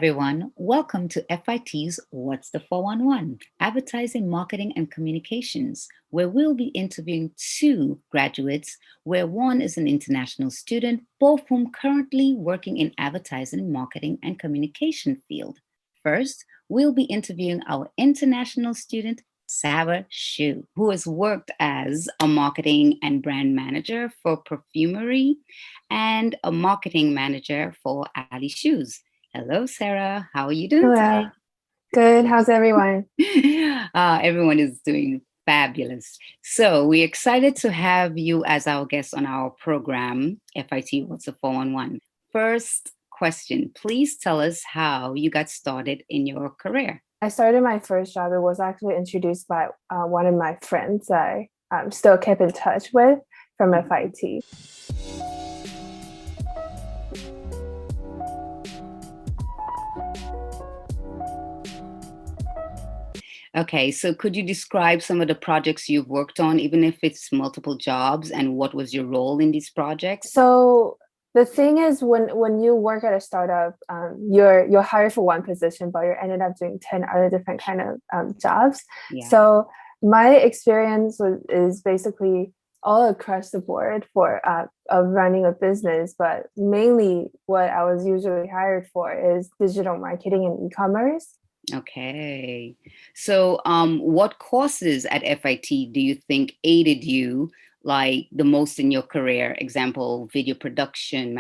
everyone. Welcome to FIT's What's the 411? Advertising, Marketing, and Communications, where we'll be interviewing two graduates, where one is an international student, both whom currently working in advertising, marketing, and communication field. First, we'll be interviewing our international student, Sarah Shu, who has worked as a marketing and brand manager for perfumery and a marketing manager for Ali Shoes. Hello, Sarah. How are you doing Hello. Good. How's everyone? today? Everyone is doing fabulous. So we're excited to have you as our guest on our program, FIT What's a 411. First question, please tell us how you got started in your career. I started my first job. It was actually introduced by one of my friends I still kept in touch with from FIT. Okay, so could you describe some of the projects you've worked on, even if it's multiple jobs, and what was your role in these projects? So the thing is, when you work at a startup, you're hired for one position, but you're ended up doing 10 other different kind of jobs. Yeah. So my experience is basically all across the board for of running a business, but mainly what I was usually hired for is digital marketing and e-commerce. Okay. So what courses at FIT do you think aided you like the most in your career? Example, video production,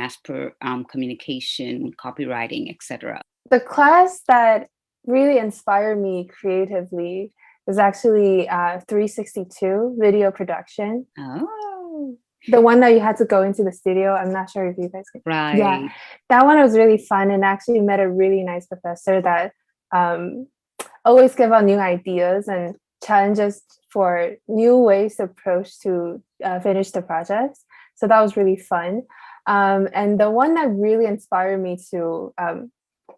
communication, copywriting, etc. The class that really inspired me creatively was actually 362 video production. Oh, The one that you had to go into the studio. I'm not sure if you guys can. Yeah, right. that one was really fun, and actually met a really nice professor that always give out new ideas and challenges for new ways to approach to finish the projects. So that was really fun. And the one that really inspired me to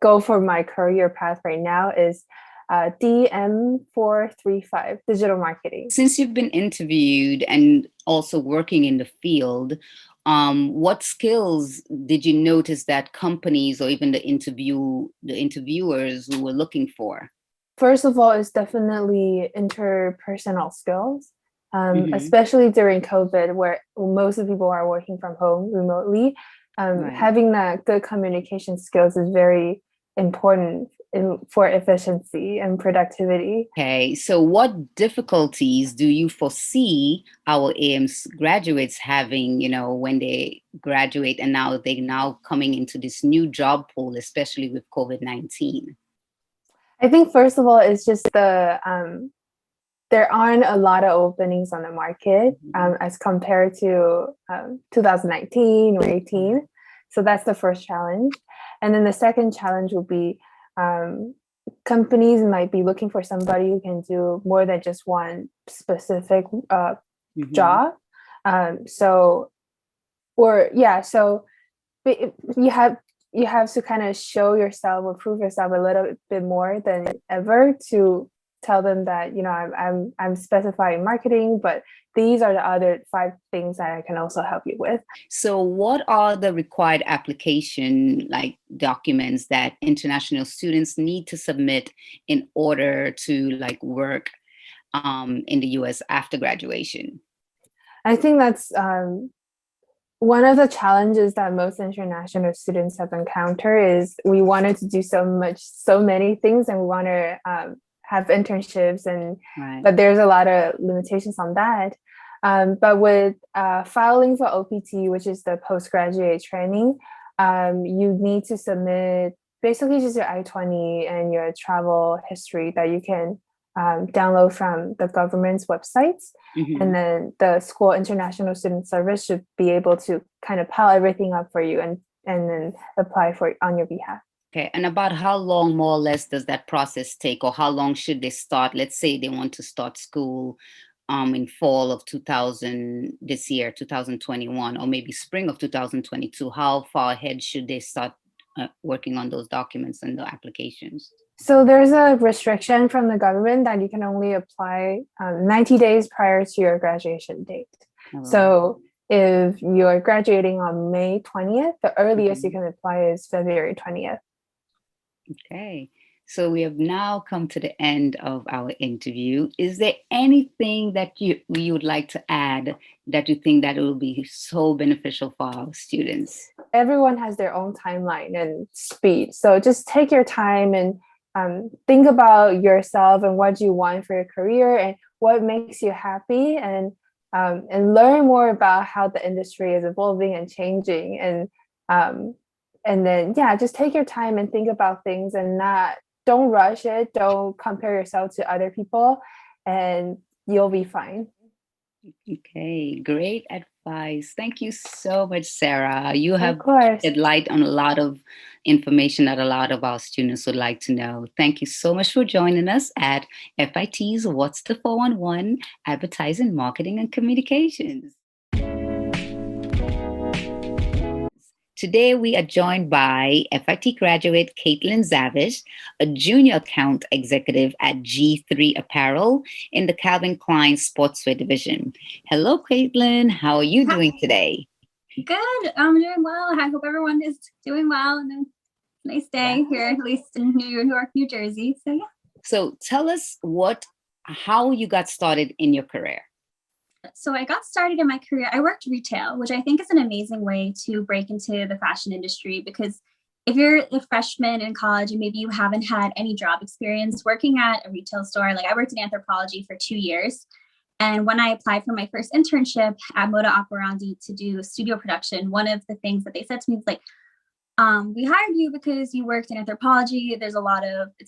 go for my career path right now is DM435, digital marketing. Since you've been interviewed and also working in the field, what skills did you notice that companies or even the interviewers were looking for? First of all, it's definitely interpersonal skills, Mhm. especially during COVID, where most of the people are working from home remotely. Right. Having that good communication skills is very important for efficiency and productivity. Okay, so what difficulties do you foresee our AMS graduates having, when they graduate and now they're now coming into this new job pool, especially with COVID-19? I think first of all, it's just there aren't a lot of openings on the market as compared to 2019 or 18. So that's the first challenge. And then the second challenge will be companies might be looking for somebody who can do more than just one specific job. So you have to kind of show yourself or prove yourself a little bit more than ever to tell them that I'm specifying marketing, but these are the other 5 things that I can also help you with. So what are the required application like documents that international students need to submit in order to like work in the US after graduation? I think that's one of the challenges that most international students have encountered is we wanted to do so many things, and we want to have internships, but there's a lot of limitations on that. But with filing for OPT, which is the postgraduate training, you need to submit basically just your I-20 and your travel history that you can download from the government's websites. And then the school international student service should be able to kind of pile everything up for you and then apply for it on your behalf. Okay, and about how long more or less does that process take, or how long should they start? Let's say they want to start school in fall of 2000 this year, 2021, or maybe spring of 2022. How far ahead should they start working on those documents and the applications? So there's a restriction from the government that you can only apply 90 days prior to your graduation date. Oh. So if you're graduating on May 20th, the earliest you can apply is February 20th. Okay. So we have now come to the end of our interview. Is there anything that you would like to add that you think that it will be so beneficial for our students? Everyone has their own timeline and speed. So just take your time and think about yourself and what you want for your career and what makes you happy, and learn more about how the industry is evolving and changing. Um, and then, yeah, just take your time and think about things and not don't rush it. Don't compare yourself to other people, and you'll be fine. Okay, great advice. Thank you so much, Sarah. You Of have course. shed light on a lot of information that a lot of our students would like to know. Thank you so much for joining us at FIT's What's the 411 Advertising, Marketing, and Communications. Today, we are joined by FIT graduate Caitlin Zavish, a junior account executive at G3 Apparel in the Calvin Klein Sportswear division. Hello, Caitlin. How are you doing today? Good. I'm doing well. I hope everyone is doing well and a nice day here, at least in New York, New Jersey. So yeah. So tell us how you got started in your career. So I got started in my career. I worked retail, which I think is an amazing way to break into the fashion industry, because if you're a freshman in college and maybe you haven't had any job experience working at a retail store, like I worked in Anthropologie for 2 years. And when I applied for my first internship at Moda Operandi to do studio production, one of the things that they said to me was like, we hired you because you worked in Anthropologie. It's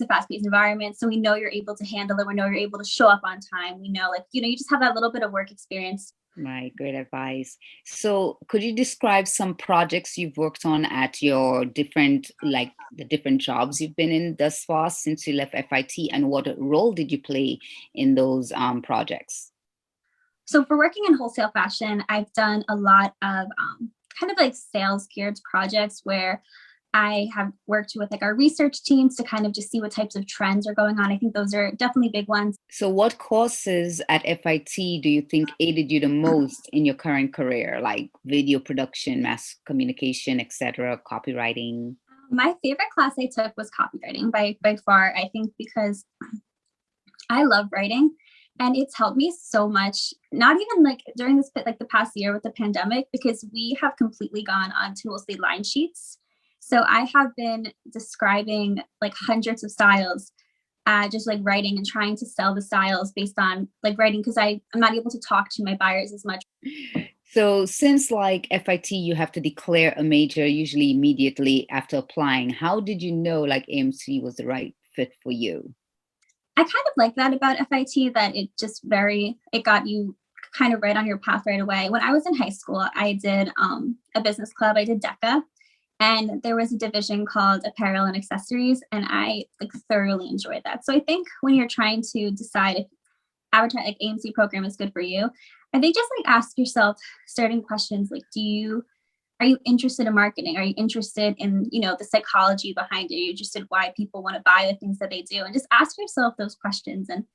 a fast paced environment. So we know you're able to handle it. We know you're able to show up on time. We know, you just have that little bit of work experience. Right, great advice. So, could you describe some projects you've worked on at your the different jobs you've been in thus far since you left FIT, and what role did you play in those projects? So, for working in wholesale fashion, I've done a lot of kind of like sales geared projects where I have worked with like our research teams to kind of just see what types of trends are going on. I think those are definitely big ones. So, what courses at FIT do you think aided you the most in your current career, like video production, mass communication, etc., copywriting? My favorite class I took was copywriting by far. I think because I love writing and it's helped me so much, not even like during the past year with the pandemic, because we have completely gone onto mostly line sheets. So I have been describing like hundreds of styles, just like writing and trying to sell the styles based on like writing, because I'm not able to talk to my buyers as much. So, since like FIT, you have to declare a major usually immediately after applying, how did you know like AMC was the right fit for you? I kind of like that about FIT, that it got you kind of right on your path right away. When I was in high school, I did a business club. I did DECA, and there was a division called apparel and accessories, and I like thoroughly enjoyed that. So I think when you're trying to decide if advertise like AMC program is good for you, I think just like ask yourself certain questions like, are you interested in marketing? Are you interested in, the psychology behind it? Are you interested why people want to buy the things that they do? And just ask yourself those questions. And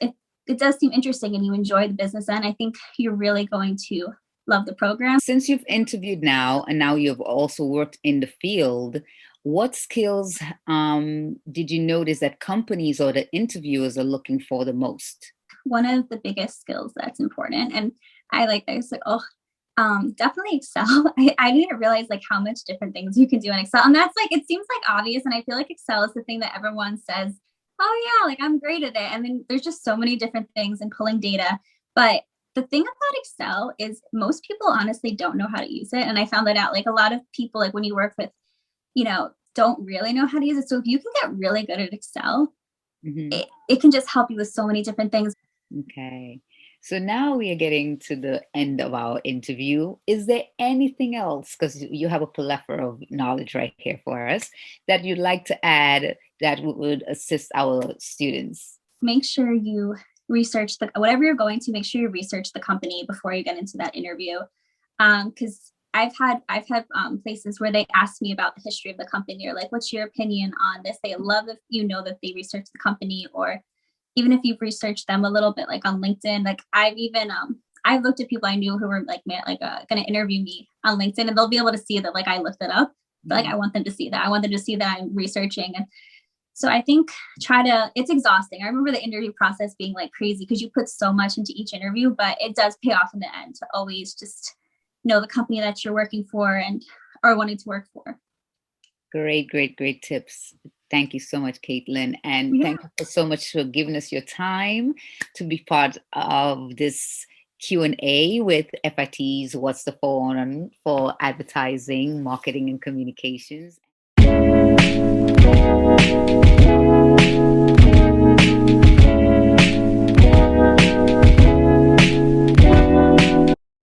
if it does seem interesting and you enjoy the business end, I think you're really going to love the program. Since you've interviewed now and now you've also worked in the field, what skills did you notice that companies or the interviewers are looking for the most? One of the biggest skills that's important, and I was like, oh, definitely Excel. I didn't realize like how much different things you can do in Excel. And that's like, it seems like obvious. And I feel like Excel is the thing that everyone says, oh yeah, like I'm great at it. And then there's just so many different things in pulling data. But the thing about Excel is most people honestly don't know how to use it. And I found that out. Like a lot of people, like when you work with, don't really know how to use it. So if you can get really good at Excel, it can just help you with so many different things. Okay. So now we are getting to the end of our interview. Is there anything else, because you have a plethora of knowledge right here for us, that you'd like to add that would assist our students? Make sure you research whatever you're going to, make sure you research the company before you get into that interview. Because I've had places where they ask me about the history of the company, or like, what's your opinion on this? They love if that they research the company, or even if you've researched them a little bit, like on LinkedIn. Like I've looked at people I knew who were going to interview me on LinkedIn, and they'll be able to see that like I looked it up. like I want them to see that. I want them to see that I'm researching. And so I think it's exhausting. I remember the interview process being like crazy because you put so much into each interview, but it does pay off in the end to always just know the company that you're working for and are wanting to work for. Great, great, great tips. Thank you so much, Caitlin. And thank you so much for giving us your time to be part of this Q&A with FIT's What's the 411 for Advertising, Marketing, and Communications.